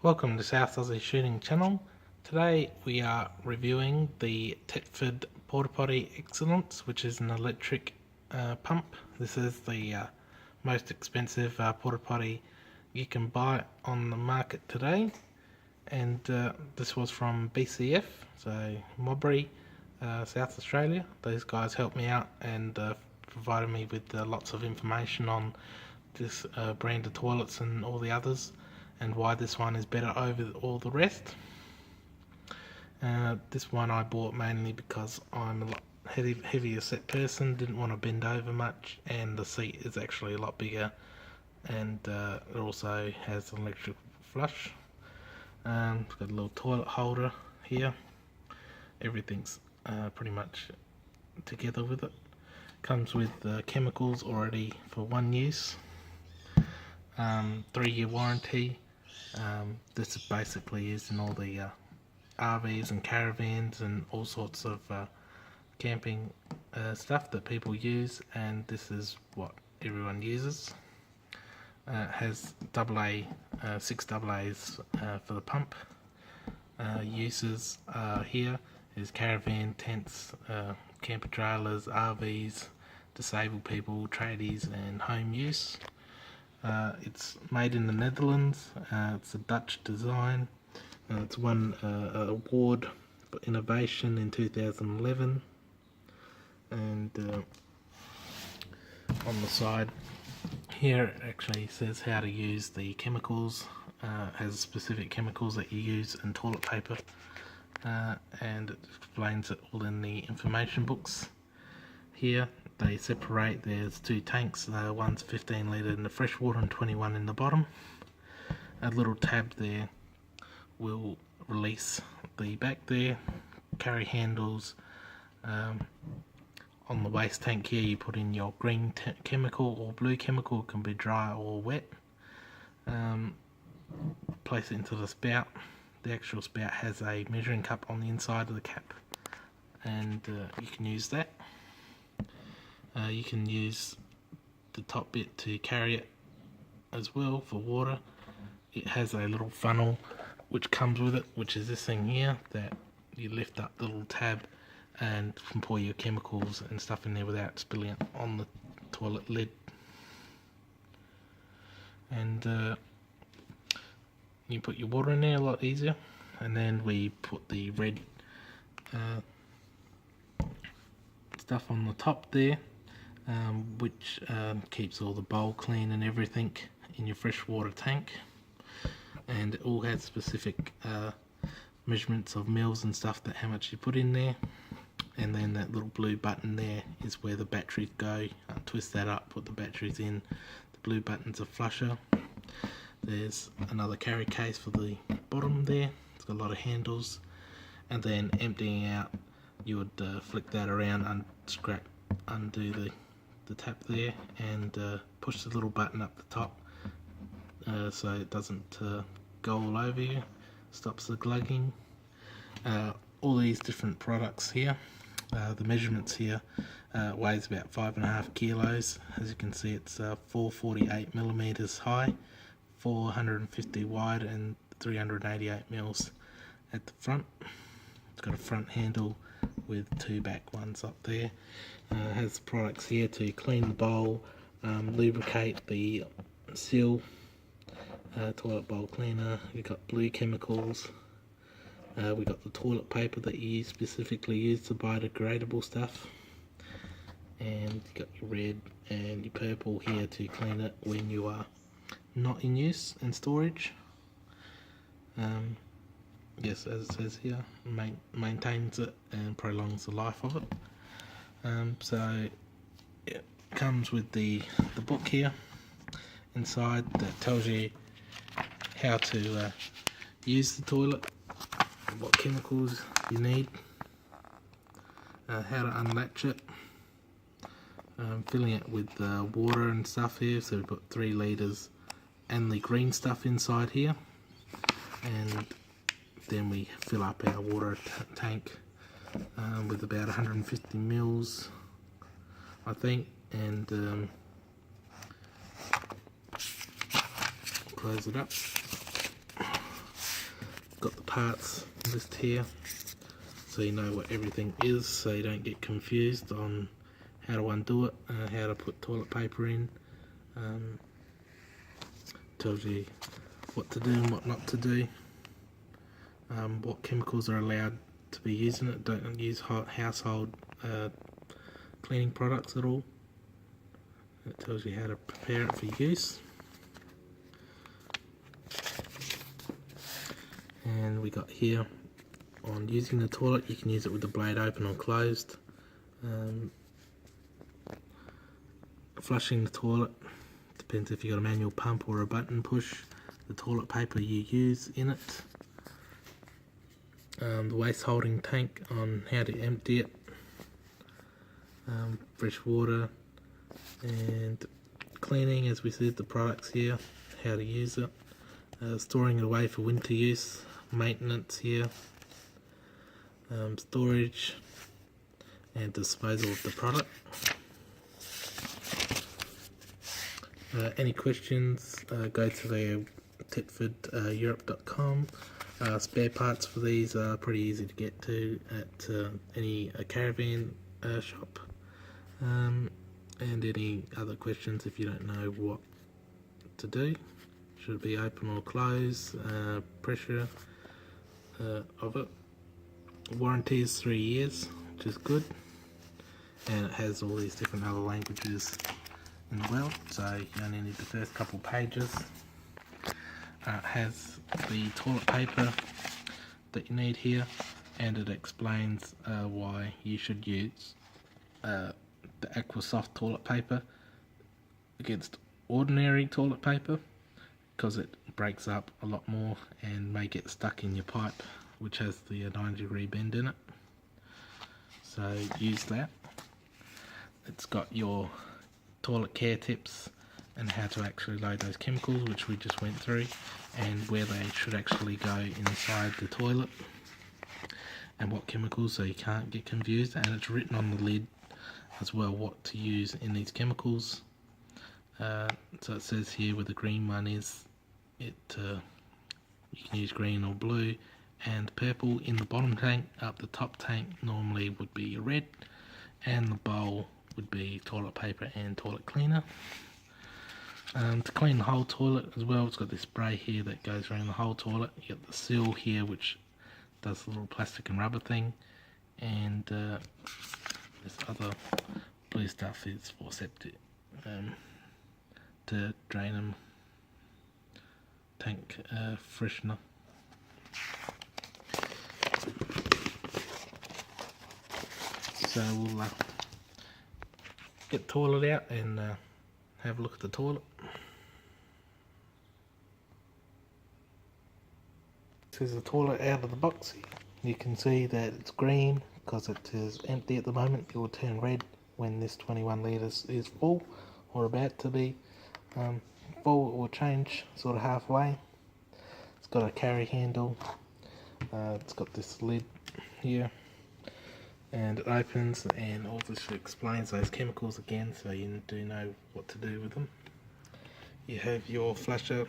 Welcome to South Aussie Shooting Channel. Today we are reviewing the Thetford PortiPotti Excellents, which is an electric pump. This is the most expensive porta potty you can buy on the market today, and this was from BCF, so Mobbery, South Australia. These guys helped me out and provided me with lots of information on this brand of toilets and all the others, and why this one is better over all the rest. This one I bought mainly because I'm a lot heavier set person, didn't want to bend over much, and the seat is actually a lot bigger, and it also has an electric flush. It's got a little toilet holder here. Everything's pretty much together with it. Comes with chemicals already for one use. 3-year warranty. This is basically used in all the RVs and caravans and all sorts of camping stuff that people use, and this is what everyone uses. It has AA, 6 AA's for the pump. Uses here is caravan, tents, camper trailers, RVs, disabled people, tradies and home use. It's made in the Netherlands. It's a Dutch design. It's won an award for innovation in 2011, and on the side here it actually says how to use the chemicals. It has specific chemicals that you use in toilet paper, and it explains it all in the information books. Here they separate, there's 2 tanks, one's 15 litre in the fresh water and 21 in the bottom. A little tab there will release the back there, carry handles. On the waste tank here you put in your green chemical or blue chemical, it can be dry or wet. Place it into the spout. The actual spout has a measuring cup on the inside of the cap, and you can use that. You can use the top bit to carry it as well for water. It has a little funnel which comes with it, which is this thing here, that you lift up the little tab and can pour your chemicals and stuff in there without spilling it on the toilet lid. And you put your water in there a lot easier, and then we put the red stuff on the top there, which keeps all the bowl clean and everything in your freshwater tank, and it all has specific measurements of mils and stuff, that how much you put in there. And then that little blue button there is where the batteries go. Twist that up, put the batteries in. The blue button's a flusher. There's another carry case for the bottom there. It's got a lot of handles. And then emptying out, you would flick that around, undo the tap there, and push the little button up the top so it doesn't go all over you. Stops the glugging. All these different products here. The measurements here weighs about 5.5 kilos. As you can see, it's 448 millimeters high, 450 wide, and 388 mils at the front. It's got a front handle with 2 back ones up there. It has products here to clean the bowl, lubricate the seal, toilet bowl cleaner. You've got blue chemicals. We got the toilet paper that you specifically use to biodegradable stuff, and you got your red and your purple here to clean it when you are not in use and storage. Yes, as it says here, maintains it and prolongs the life of it. So it comes with the book here inside that tells you how to use the toilet, what chemicals you need, how to unlatch it, filling it with water and stuff here. So we've got 3 litres and the green stuff inside here, and then we fill up our water tank with about 150 mils, I think, and close it up. got the parts list here, so you know what everything is, so you don't get confused on how to undo it, how to put toilet paper in. Tells you what to do and what not to do, what chemicals are allowed to be used in it. Don't use household cleaning products at all. It tells you how to prepare it for use. And we got here on using the toilet, you can use it with the blade open or closed. Flushing the toilet, depends if you've got a manual pump or a button push, the toilet paper you use in it. The waste holding tank on how to empty it. Fresh water and cleaning, as we said, the products here, how to use it. Storing it away for winter use, maintenance here, storage and disposal of the product. Any questions, go to the thetfordeurope.com. Spare parts for these are pretty easy to get to at any caravan shop. And any other questions, if you don't know what to do, should it be open or close, pressure of it. Warranty is 3 years, which is good, and it has all these different other languages as well, so you only need the first couple pages. It has the toilet paper that you need here, and it explains why you should use the Aquasoft toilet paper against ordinary toilet paper, because it breaks up a lot more and may get stuck in your pipe, which has the 90-degree bend in it. So use that. It's got your toilet care tips and how to actually load those chemicals, which we just went through, and where they should actually go inside the toilet and what chemicals, so you can't get confused. And it's written on the lid as well what to use in these chemicals. So it says here where the green one is, you can use green or blue and purple in the bottom tank. Up the top tank normally would be red, and the bowl would be toilet paper and toilet cleaner. To clean the whole toilet as well, it's got this spray here that goes around the whole toilet. You got the seal here which does the little plastic and rubber thing, and this other blue stuff is for septic, to drain them, tank freshener. So we'll get the toilet out and have a look at the toilet. This is the toilet out of the box. You can see that it's green because it is empty at the moment. It will turn red when this 21 litres is full or about to be full. It will change sort of halfway. It's got a carry handle. It's got this lid here, and it opens, and all this explains those chemicals again, so you do know what to do with them. You have your flusher,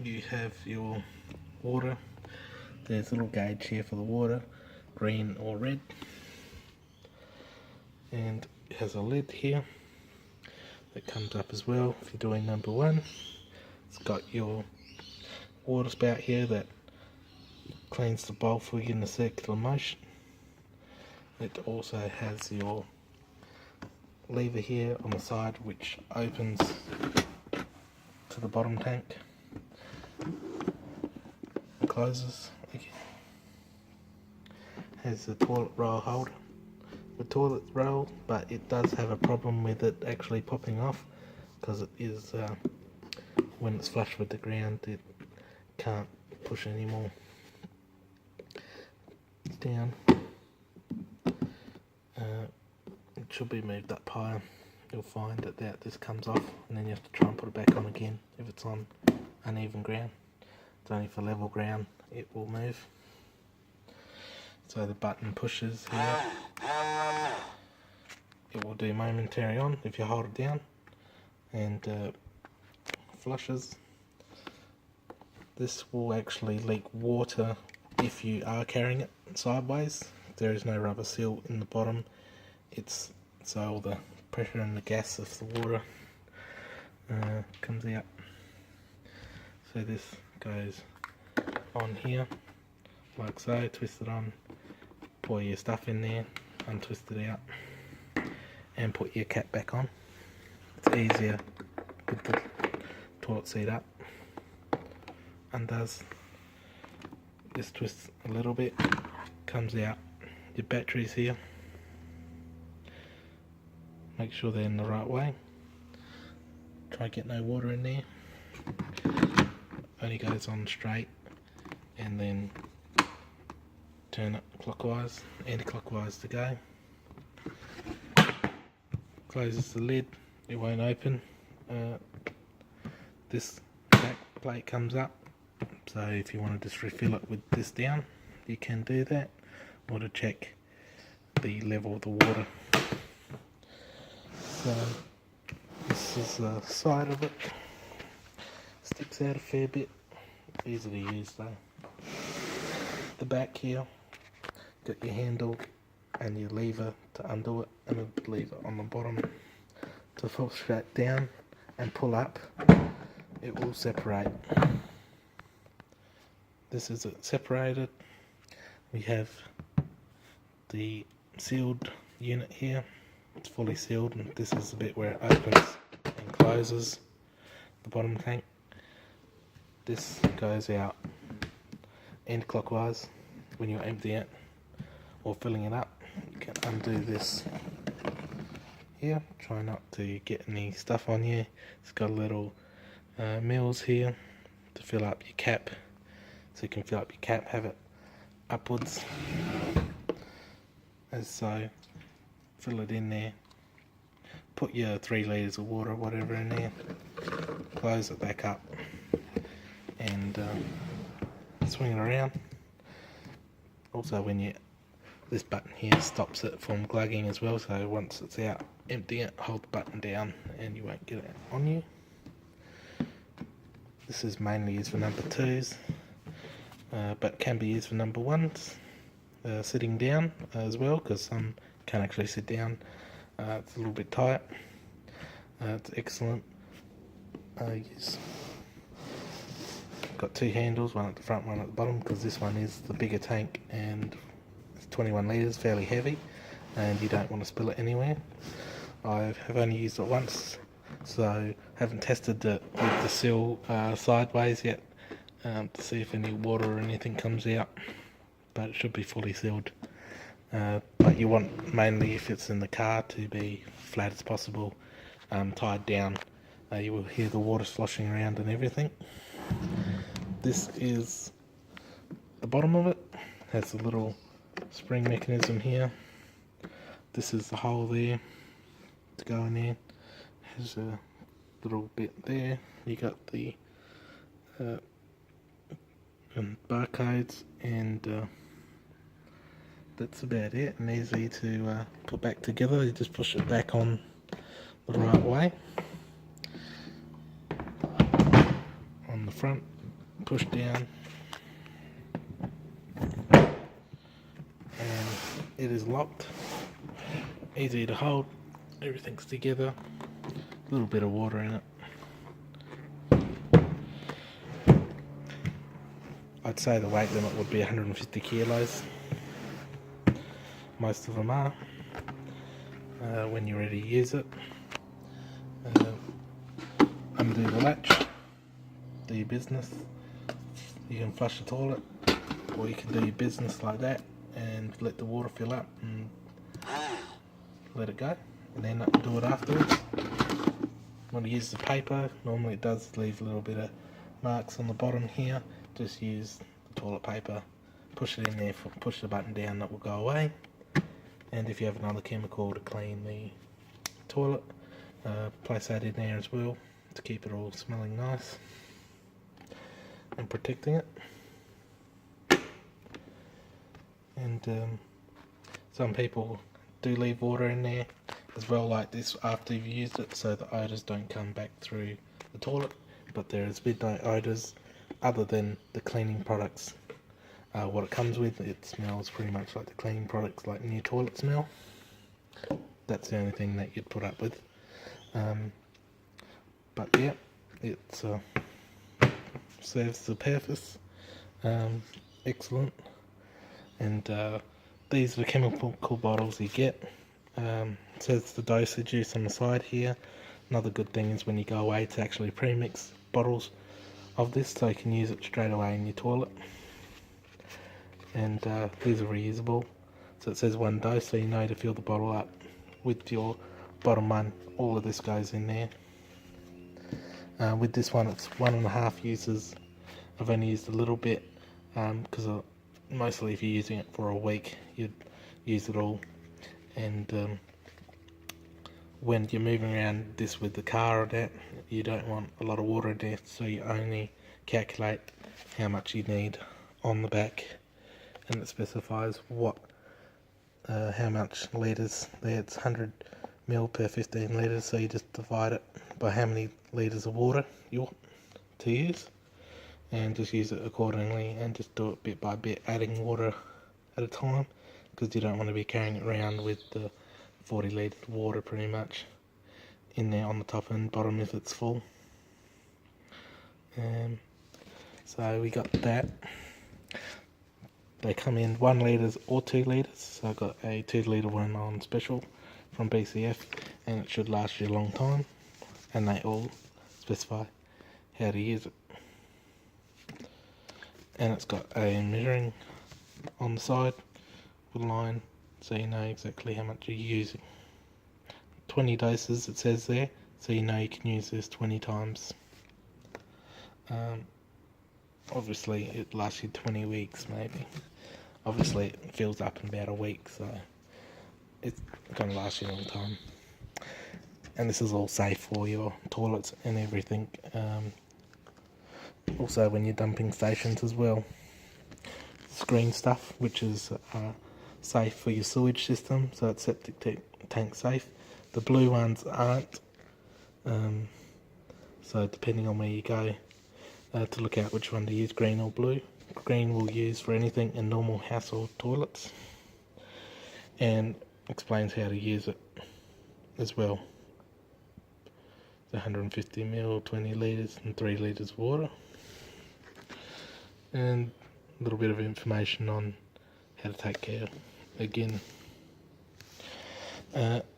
you have your water. There's a little gauge here for the water, green or red, and it has a lid here that comes up as well if you're doing number one. It's got your water spout here that cleans the bowl for you in a circular motion. It also has your lever here on the side which opens to the bottom tank and closes again. Has the toilet roll holder. The toilet roll, but it does have a problem with it actually popping off, because it is when it's flush with the ground it can't push anymore down. It should be moved up higher. You'll find that this comes off, and then you have to try and put it back on again if it's on uneven ground. It's only for level ground it will move. So the button pushes here. It will do momentary on if you hold it down, and flushes. This will actually leak water if you are carrying it sideways. There is no rubber seal in the bottom. It's so all the pressure and the gas of the water comes out. So this goes on here like so, twist it on, pour your stuff in there, untwist it out and put your cap back on. It's easier with the toilet seat up. Undoes, just twists a little bit, comes out. Your batteries here, make sure they're in the right way. Try to get no water in there. Only goes on straight, and then turn it clockwise, anti-clockwise to go. Closes the lid, it won't open. This back plate comes up, so if you want to just refill it with this down, you can do that, or to check the level of the water. So this is the side of it. Sticks out a fair bit. Easy to use though. The back here, got your handle and your lever to undo it, and a lever on the bottom to push that down and pull up. It will separate. This is it separated. We have the sealed unit here. It's fully sealed, and this is the bit where it opens and closes the bottom tank. This goes out anti-clockwise when you're emptying it or filling it up. You can undo this here. Try not to get any stuff on you. It's got a little mills here to fill up your cap, so you can fill up your cap, have it upwards as so. Fill it in there, put your 3 litres of water or whatever in there, close it back up and swing it around. Also when this button here stops it from glugging as well, so once it's out, empty it, hold the button down and you won't get it on you. This is mainly used for number 2s, but can be used for number 1s, sitting down as well, because some can't actually sit down. It's a little bit tight. It's excellent use. Got 2 handles, one at the front, one at the bottom, because this one is the bigger tank and it's 21 litres, fairly heavy, and you don't want to spill it anywhere. I have only used it once, so haven't tested it with the seal sideways yet to see if any water or anything comes out, but it should be fully sealed. But you want mainly, if it's in the car, to be flat as possible, tied down. You will hear the water sloshing around and everything. This is the bottom of it. Has a little spring mechanism here. This is the hole there to go in there. Has a little bit there. You got the barcodes, and that's about it, and easy to put back together. You just push it back on the right way. On the front, push down, and it is locked. Easy to hold, everything's together. A little bit of water in it. I'd say the weight limit would be 150 kilos. Most of them are. When you're ready to use it, undo the latch, do your business. You can flush the toilet, or you can do your business like that and let the water fill up and let it go, and then do it afterwards. Want to use the paper, normally it does leave a little bit of marks on the bottom here. Just use the toilet paper, push it in there, push the button down, that will go away. And if you have another chemical to clean the toilet, place that in there as well to keep it all smelling nice and protecting it. And some people do leave water in there as well, like this, after you've used it, so the odours don't come back through the toilet. But there has been no odours other than the cleaning products what it comes with. It smells pretty much like the cleaning products, like new toilet smell. That's the only thing that you'd put up with. But yeah, it serves the purpose. Excellent. And these are the chemical bottles you get. It says the dosage use on the side here. Another good thing is when you go away to actually pre-mix bottles of this, so you can use it straight away in your toilet. And these are reusable, so it says 1 dose, so you know to fill the bottle up with your bottom one. All of this goes in there. With this one, it's 1.5 uses. I've only used a little bit because mostly if you're using it for a week, you'd use it all. And when you're moving around this with the car or that, you don't want a lot of water in there, so you only calculate how much you need on the back, and it specifies how much litres there. It's 100 ml per 15 litres, so you just divide it by how many litres of water you want to use, and just use it accordingly, and just do it bit by bit, adding water at a time, because you don't want to be carrying it around with the 40 litres of water pretty much in there on the top and bottom if it's full. So we got that. They come in 1 litres or 2 litres, so I got a 2 litre one on special from BCF, and it should last you a long time, and they all specify how to use it. And it's got a measuring on the side with a line, so you know exactly how much you're using. 20 doses it says there, so you know you can use this 20 times. Obviously it lasts you 20 weeks maybe. Obviously it fills up in about a week, so it's going to last you a long time. And this is all safe for your toilets and everything. Also when you're dumping stations as well. Green stuff, which is safe for your sewage system, so it's septic tank safe. The blue ones aren't, so depending on where you go, to look out which one to use, green or blue. Green we'll use for anything in normal household toilets, and explains how to use it as well. It's 150 ml, 20 litres and 3 litres of water, and a little bit of information on how to take care again.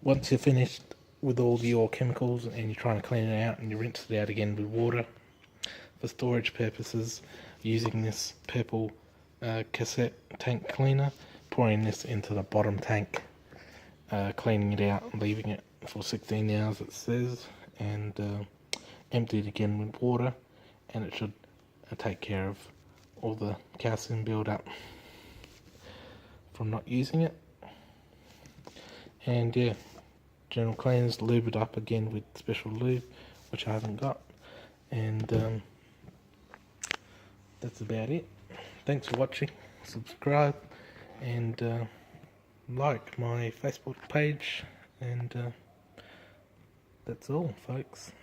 Once you're finished with all your chemicals and you're trying to clean it out, and you rinse it out again with water for storage purposes, using this purple cassette tank cleaner, pouring this into the bottom tank, cleaning it out and leaving it for 16 hours it says, and empty it again with water, and it should take care of all the calcium build up from not using it. And yeah, general cleaners, lube it up again with special lube, which I haven't got, and that's about it. Thanks for watching. Subscribe and like my Facebook page, and that's all, folks.